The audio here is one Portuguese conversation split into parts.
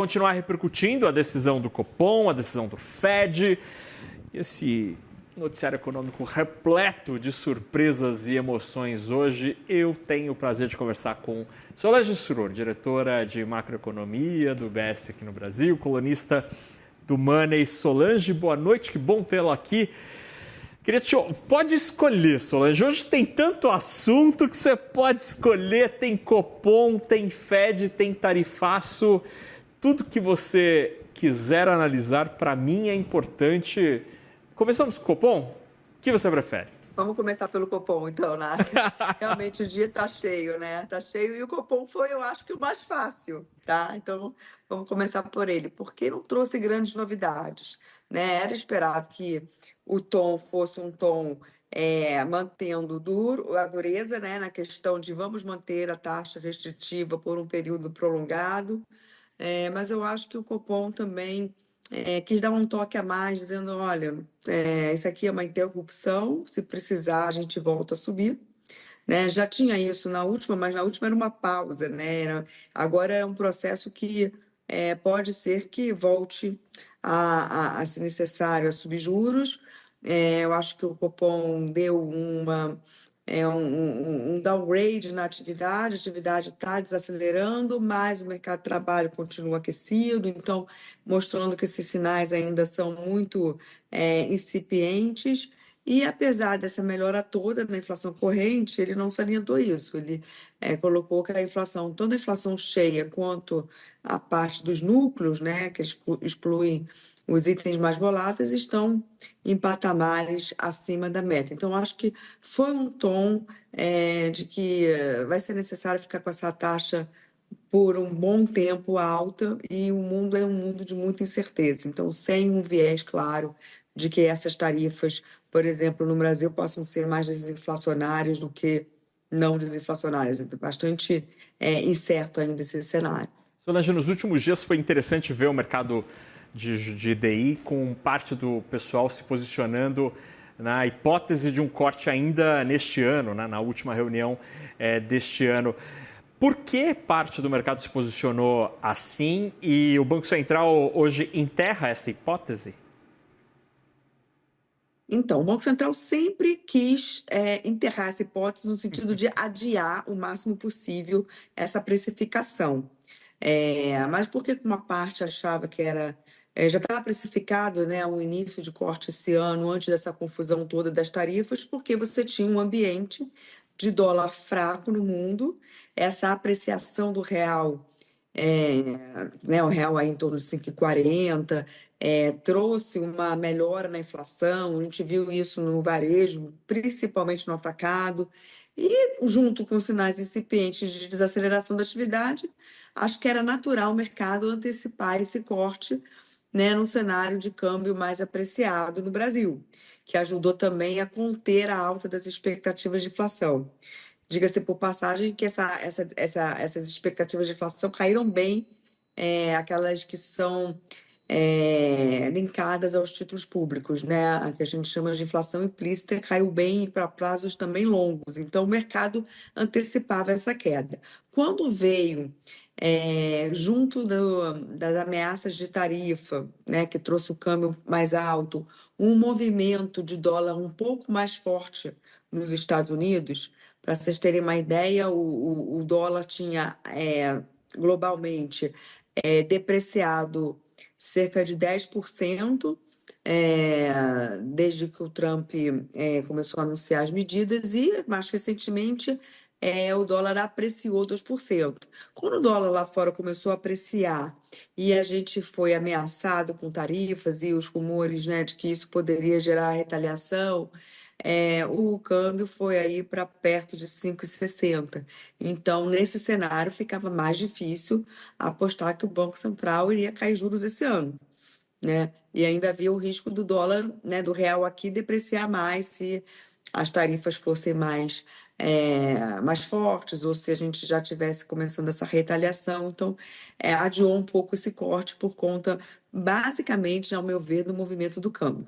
Continuar repercutindo a decisão do Copom, a decisão do Fed, esse noticiário econômico repleto de surpresas e emoções hoje. Eu tenho o prazer de conversar com Solange Suror, diretora de macroeconomia do UBS aqui no Brasil, colunista do Money. Solange, boa noite, que bom tê-la aqui. Pode escolher, Solange. Hoje tem tanto assunto que você pode escolher. Tem Copom, tem Fed, tem tarifaço. Tudo que você quiser analisar, para mim, é importante. Começamos com o Copom? O que você prefere? Vamos começar pelo Copom, então, né? Realmente o dia está cheio, né? Está cheio e o Copom foi, eu acho que o mais fácil, tá? Então, vamos começar por ele, porque não trouxe grandes novidades, né? Era esperado que o tom fosse um tom mantendo a dureza, né? Na questão de vamos manter a taxa restritiva por um período prolongado, mas eu acho que o Copom também quis dar um toque a mais, dizendo, olha, isso aqui é uma interrupção, se precisar a gente volta a subir, né? Já tinha isso na última, mas na última era uma pausa, né? Agora é um processo que pode ser que volte a se necessário a subir juros. Eu acho que o Copom deu um downgrade na atividade, a atividade está desacelerando, mas o mercado de trabalho continua aquecido, então mostrando que esses sinais ainda são muito incipientes. E apesar dessa melhora toda na inflação corrente, ele não salientou isso. Ele colocou que a inflação, tanto a inflação cheia quanto a parte dos núcleos, né, que excluem os itens mais voláteis, estão em patamares acima da meta. Então, acho que foi um tom de que vai ser necessário ficar com essa taxa por um bom tempo alta, e o mundo é um mundo de muita incerteza. Então, sem um viés claro de que essas tarifas, por exemplo, no Brasil, possam ser mais desinflacionárias do que não desinflacionárias. É bastante incerto ainda esse cenário. Solange, nos últimos dias foi interessante ver o mercado de DI com parte do pessoal se posicionando na hipótese de um corte ainda neste ano, né, na última reunião deste ano. Por que parte do mercado se posicionou assim e o Banco Central hoje enterra essa hipótese? Então, o Banco Central sempre quis enterrar essa hipótese no sentido de adiar o máximo possível essa precificação. Mas por que uma parte achava que já estava precificado, né, o início de corte esse ano, antes dessa confusão toda das tarifas? Porque você tinha um ambiente de dólar fraco no mundo, essa apreciação do real, né, o real aí em torno de 5,40, trouxe uma melhora na inflação. A gente viu isso no varejo, principalmente no atacado, e junto com os sinais incipientes de desaceleração da atividade, acho que era natural o mercado antecipar esse corte, né, num cenário de câmbio mais apreciado no Brasil, que ajudou também a conter a alta das expectativas de inflação. Diga-se por passagem que essas expectativas de inflação caíram bem, aquelas que são linkadas aos títulos públicos, né? A que a gente chama de inflação implícita, caiu bem para prazos também longos. Então, o mercado antecipava essa queda. Quando veio, junto das ameaças de tarifa, né, que trouxe o câmbio mais alto, um movimento de dólar um pouco mais forte nos Estados Unidos. Para vocês terem uma ideia, o dólar tinha globalmente depreciado cerca de 10%, desde que o Trump começou a anunciar as medidas, e mais recentemente o dólar apreciou 2%. Quando o dólar lá fora começou a apreciar e a gente foi ameaçado com tarifas e os rumores, né, de que isso poderia gerar retaliação, o câmbio foi aí para perto de 5,60. Então, nesse cenário, ficava mais difícil apostar que o Banco Central iria cair juros esse ano, né? E ainda havia o risco do dólar, né, do real aqui depreciar mais se as tarifas fossem mais fortes, ou se a gente já tivesse começando essa retaliação. Então, adiou um pouco esse corte por conta, basicamente, ao meu ver, do movimento do câmbio.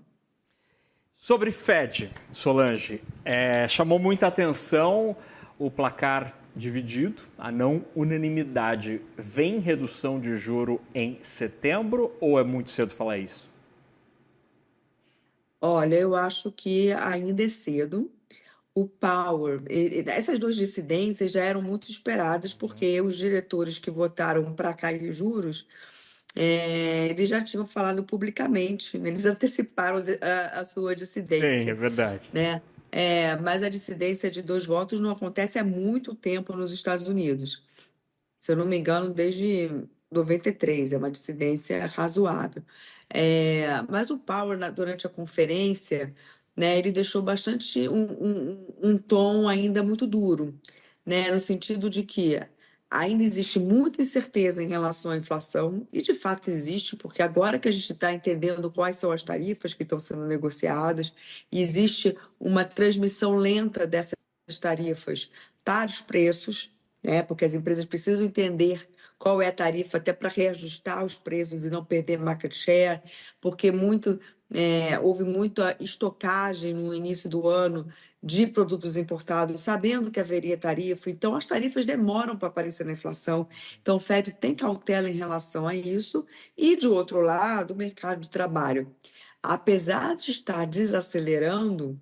Sobre Fed, Solange, chamou muita atenção o placar dividido, a não unanimidade. Vem redução de juro em setembro ou é muito cedo falar isso? Olha, eu acho que ainda é cedo. O Power, essas duas dissidências já eram muito esperadas, porque os diretores que votaram para cair os juros, eles já tinham falado publicamente, né? Eles anteciparam a sua Sim, é dissidência, verdade. né? Mas a dissidência de dois votos não acontece há muito tempo nos Estados Unidos. Se eu não me engano, desde 93, é uma dissidência razoável. Mas o Power, durante a conferência, né, ele deixou bastante um tom ainda muito duro, né, no sentido de que ainda existe muita incerteza em relação à inflação, e de fato existe, porque agora que a gente está entendendo quais são as tarifas que estão sendo negociadas, e existe uma transmissão lenta dessas tarifas para os preços, né? Porque as empresas precisam entender qual é a tarifa até para reajustar os preços e não perder market share, porque houve muita estocagem no início do ano de produtos importados, sabendo que haveria tarifa, então as tarifas demoram para aparecer na inflação. Então o Fed tem cautela em relação a isso, e de outro lado, o mercado de trabalho. Apesar de estar desacelerando,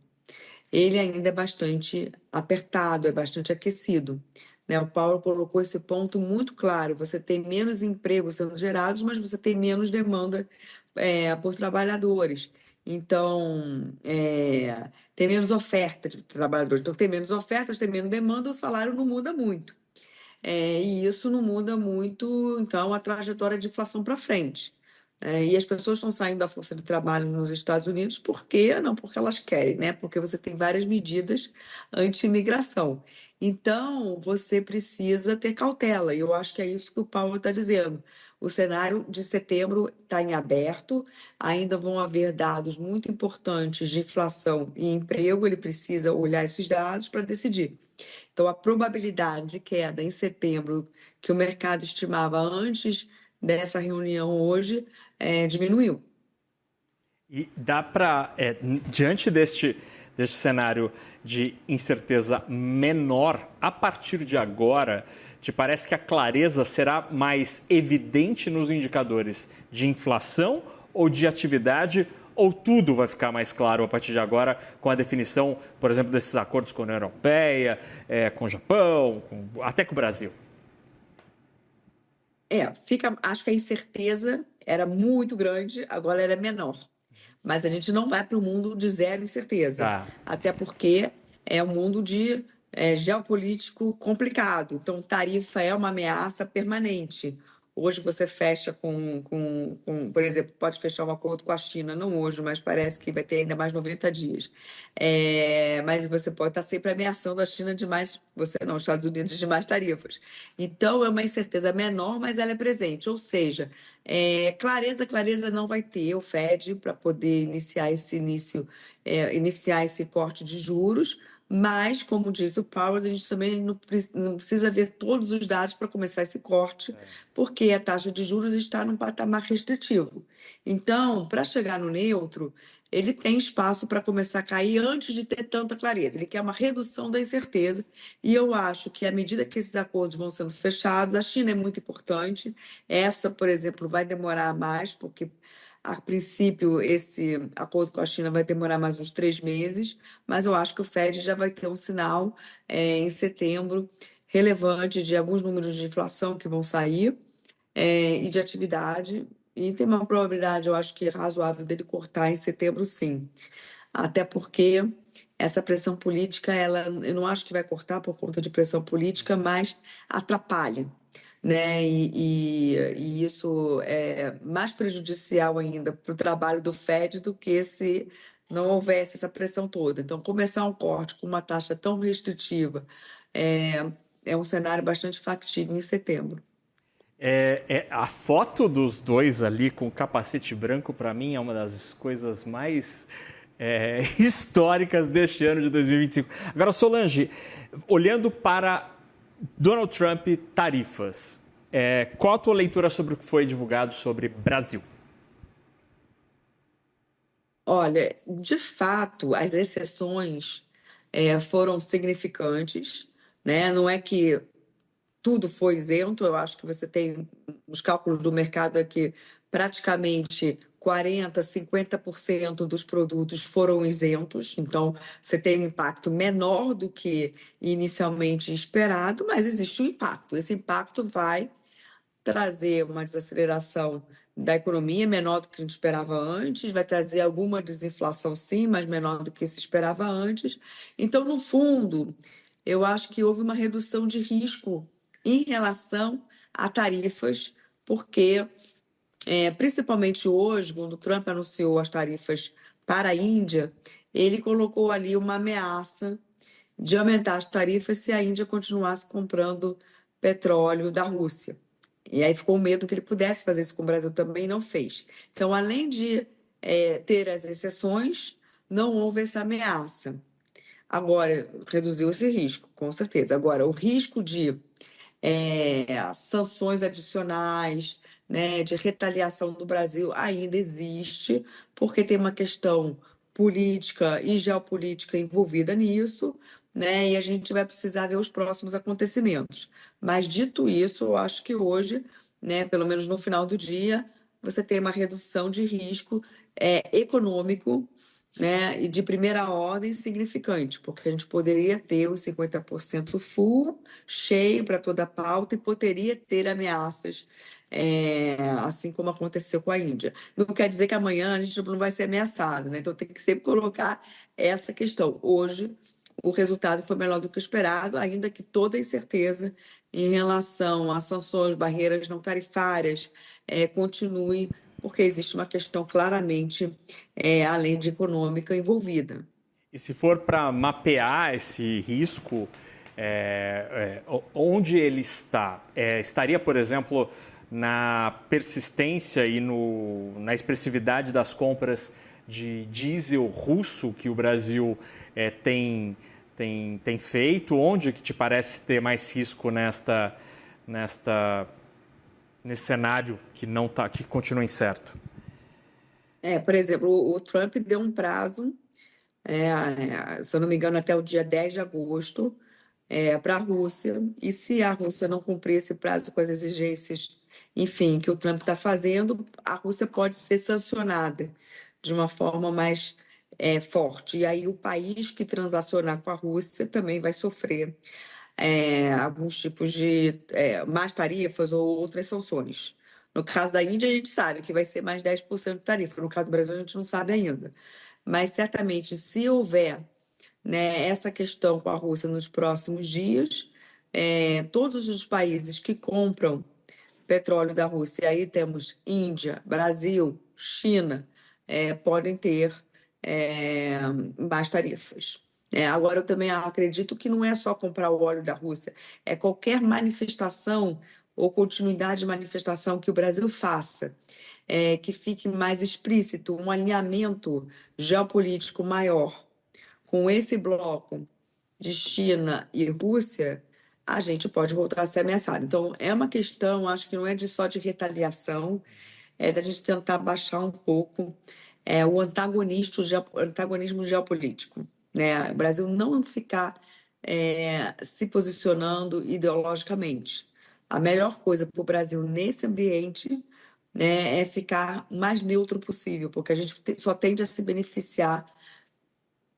ele ainda é bastante apertado, é bastante aquecido, né? O Paulo colocou esse ponto muito claro: você tem menos empregos sendo gerados, mas você tem menos demanda por trabalhadores. Então, tem menos oferta de trabalhadores. Então, tem menos ofertas, tem menos demanda, o salário não muda muito. E isso não muda muito, então, a trajetória de inflação para frente. E as pessoas estão saindo da força de trabalho nos Estados Unidos, por quê? Não porque elas querem, né? Porque você tem várias medidas anti-imigração. Então, você precisa ter cautela, e eu acho que é isso que o Paulo está dizendo. O cenário de setembro está em aberto, ainda vão haver dados muito importantes de inflação e emprego, ele precisa olhar esses dados para decidir. Então, a probabilidade de queda em setembro, que o mercado estimava antes dessa reunião hoje, diminuiu. E dá para, diante deste cenário de incerteza menor, a partir de agora, te parece que a clareza será mais evidente nos indicadores de inflação ou de atividade, ou tudo vai ficar mais claro a partir de agora com a definição, por exemplo, desses acordos com a União Europeia, com o Japão, até com o Brasil? Acho que a incerteza era muito grande, agora ela é menor. Mas a gente não vai para o mundo de zero incerteza, Tá. até porque é um mundo de geopolítico complicado. Então, tarifa é uma ameaça permanente. Hoje você fecha por exemplo, pode fechar um acordo com a China, não hoje, mas parece que vai ter ainda mais 90 dias. Mas você pode estar sempre ameaçando a China de mais, você não, os Estados Unidos de mais tarifas. Então, é uma incerteza menor, mas ela é presente. Ou seja, clareza não vai ter o Fed para poder iniciar esse corte de juros, mas, como diz o Powell, a gente também não precisa ver todos os dados para começar esse corte, porque a taxa de juros está num patamar restritivo. Então, para chegar no neutro, ele tem espaço para começar a cair antes de ter tanta clareza. Ele quer uma redução da incerteza, e eu acho que, à medida que esses acordos vão sendo fechados, a China é muito importante. Essa, por exemplo, vai demorar mais, porque, a princípio, esse acordo com a China vai demorar mais uns 3 meses, mas eu acho que o Fed já vai ter um sinal, em setembro, relevante de alguns números de inflação que vão sair, e de atividade, e tem uma probabilidade, eu acho que razoável, dele cortar em setembro, sim. Até porque essa pressão política, eu não acho que vai cortar por conta de pressão política, mas atrapalha, né? E isso é mais prejudicial ainda para o trabalho do Fed do que se não houvesse essa pressão toda. Então, começar um corte com uma taxa tão restritiva é, é um cenário bastante factível em setembro. A foto dos dois ali com o capacete branco, para mim, é uma das coisas mais históricas deste ano de 2025. Agora, Solange, olhando para Donald Trump tarifas, qual a tua leitura sobre o que foi divulgado sobre Brasil? Olha, de fato, as exceções foram significantes, né? Não é que tudo foi isento, eu acho que você tem os cálculos do mercado aqui, praticamente 40%, 50% dos produtos foram isentos, então você tem um impacto menor do que inicialmente esperado, mas existe um impacto. Esse impacto vai trazer uma desaceleração da economia menor do que a gente esperava antes, vai trazer alguma desinflação, sim, mas menor do que se esperava antes. Então, no fundo, eu acho que houve uma redução de risco em relação a tarifas, porque, principalmente hoje, quando o Trump anunciou as tarifas para a Índia, ele colocou ali uma ameaça de aumentar as tarifas se a Índia continuasse comprando petróleo da Rússia. E aí ficou medo que ele pudesse fazer isso com o Brasil também, não fez. Então, além de ter as exceções, não houve essa ameaça. Agora, reduziu esse risco, com certeza. Agora, o risco de sanções adicionais, né, de retaliação do Brasil ainda existe, porque tem uma questão política e geopolítica envolvida nisso, né, e a gente vai precisar ver os próximos acontecimentos. Mas dito isso, eu acho que hoje, né, pelo menos no final do dia, você tem uma redução de risco econômico, né, e de primeira ordem significante, porque a gente poderia ter os 50% full, cheio para toda a pauta, e poderia ter ameaças, assim como aconteceu com a Índia. Não quer dizer que amanhã a gente não vai ser ameaçado, né? Então tem que sempre colocar essa questão. Hoje, o resultado foi melhor do que o esperado, ainda que toda incerteza em relação a sanções, barreiras não tarifárias, continue, porque existe uma questão claramente além de econômica envolvida. E se for para mapear esse risco, onde ele está? Estaria, por exemplo, na persistência e na expressividade das compras de diesel russo que o Brasil tem feito? Onde que te parece ter mais risco nesse cenário que não tá, que continua incerto? Por exemplo, o Trump deu um prazo, se eu não me engano, até o dia 10 de agosto, para a Rússia, e se a Rússia não cumprir esse prazo com as exigências, enfim, que o Trump está fazendo, a Rússia pode ser sancionada de uma forma mais forte. E aí o país que transacionar com a Rússia também vai sofrer alguns tipos de mais tarifas ou outras sanções. No caso da Índia, a gente sabe que vai ser mais 10% de tarifa. No caso do Brasil, a gente não sabe ainda. Mas certamente, se houver, né, essa questão com a Rússia nos próximos dias, todos os países que compram petróleo da Rússia, aí temos Índia, Brasil, China, podem ter é, mais tarifas. Agora, eu também acredito que não é só comprar o óleo da Rússia, é qualquer manifestação ou continuidade de manifestação que o Brasil faça, que fique mais explícito, um alinhamento geopolítico maior com esse bloco de China e Rússia, a gente pode voltar a ser ameaçado. Então, é uma questão, acho que não é só de retaliação, é da gente tentar baixar um pouco o antagonismo geopolítico, né? O Brasil não ficar se posicionando ideologicamente. A melhor coisa para o Brasil nesse ambiente, né, é ficar o mais neutro possível, porque a gente só tende a se beneficiar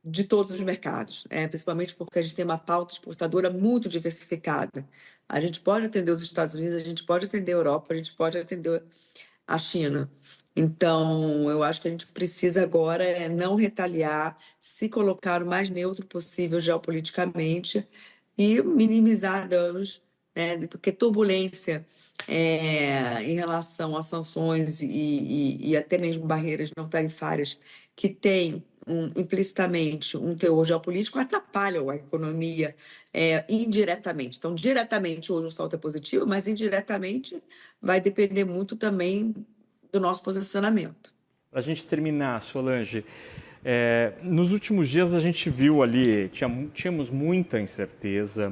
de todos os mercados, principalmente porque a gente tem uma pauta exportadora muito diversificada. A gente pode atender os Estados Unidos, a gente pode atender a Europa, a gente pode atender a China. Então, eu acho que a gente precisa agora não retaliar, se colocar o mais neutro possível geopoliticamente e minimizar danos, né? Porque turbulência em relação a sanções e até mesmo barreiras não tarifárias que têm implicitamente um teor geopolítico atrapalham a economia indiretamente. Então, diretamente hoje o salto é positivo, mas indiretamente vai depender muito também do nosso posicionamento. Para a gente terminar, Solange, nos últimos dias a gente viu ali, tínhamos muita incerteza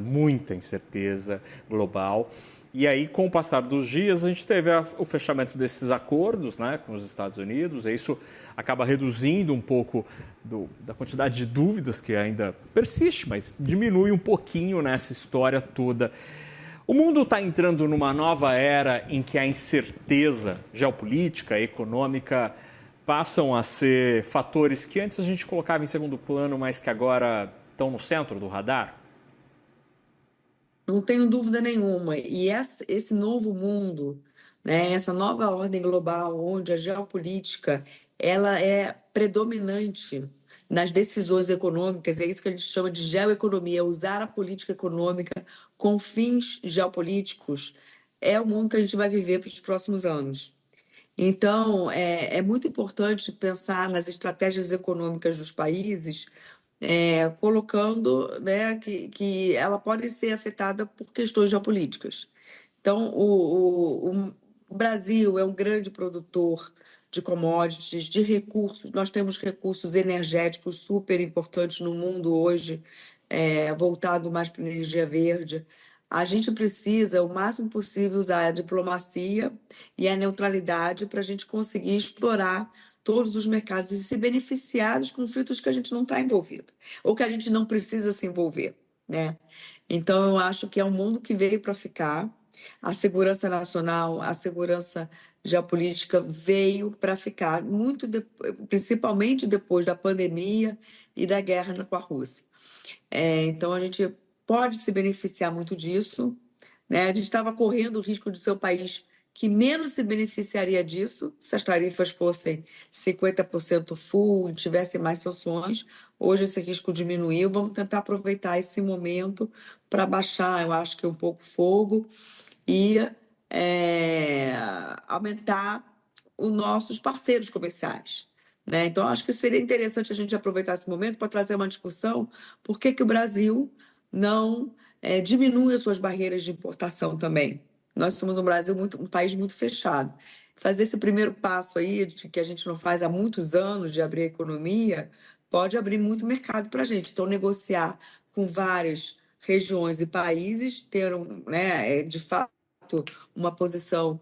global. E aí, com o passar dos dias, a gente teve o fechamento desses acordos, né, com os Estados Unidos, e isso acaba reduzindo um pouco da quantidade de dúvidas que ainda persiste, mas diminui um pouquinho nessa história toda. O mundo está entrando numa nova era em que a incerteza geopolítica, econômica, passam a ser fatores que antes a gente colocava em segundo plano, mas que agora estão no centro do radar? Não tenho dúvida nenhuma. E esse novo mundo, né, essa nova ordem global, onde a geopolítica ela é predominante nas decisões econômicas, é isso que a gente chama de geoeconomia, usar a política econômica com fins geopolíticos, é o mundo que a gente vai viver para os próximos anos. Então, é muito importante pensar nas estratégias econômicas dos países, colocando, né, que ela pode ser afetada por questões geopolíticas. Então, o Brasil é um grande produtor de commodities, de recursos. Nós temos recursos energéticos super importantes no mundo hoje, voltado mais para a energia verde. A gente precisa, o máximo possível, usar a diplomacia e a neutralidade para a gente conseguir explorar todos os mercados e se beneficiar dos conflitos que a gente não está envolvido, ou que a gente não precisa se envolver, né? Então, eu acho que é um mundo que veio para ficar. A segurança nacional, a segurança geopolítica veio para ficar, principalmente depois da pandemia e da guerra com a Rússia. Então, a gente pode se beneficiar muito disso, né? A gente estava correndo o risco de ser o país que menos se beneficiaria disso se as tarifas fossem 50% full e tivessem mais sanções. Hoje esse risco diminuiu. Vamos tentar aproveitar esse momento para baixar, eu acho que um pouco o fogo e aumentar os nossos parceiros comerciais, né? Então, acho que seria interessante a gente aproveitar esse momento para trazer uma discussão por que o Brasil não diminui as suas barreiras de importação também. Nós somos um país muito fechado. Fazer esse primeiro passo aí, que a gente não faz há muitos anos, de abrir a economia, pode abrir muito mercado para a gente. Então, negociar com várias regiões e países, ter né, de fato uma posição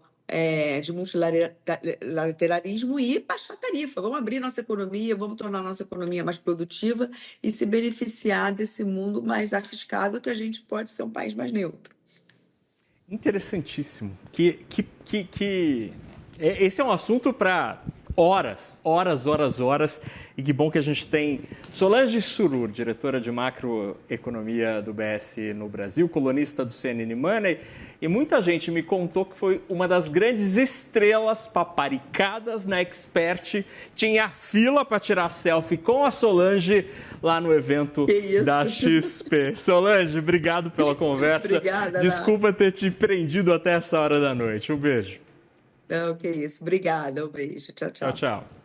de multilateralismo e baixar a tarifa. Vamos abrir nossa economia, vamos tornar nossa economia mais produtiva e se beneficiar desse mundo mais arriscado que a gente pode ser um país mais neutro. Interessantíssimo. Esse é um assunto para horas. E que bom que a gente tem Solange Surur, diretora de macroeconomia do BS no Brasil, colunista do CNN Money. E muita gente me contou que foi uma das grandes estrelas paparicadas na Expert. Tinha fila para tirar selfie com a Solange lá no evento da XP. Solange, obrigado pela conversa. Obrigada, desculpa ter te prendido até essa hora da noite. Um beijo. Não, que isso. Obrigada. Um beijo. Tchau, tchau. Tchau, tchau.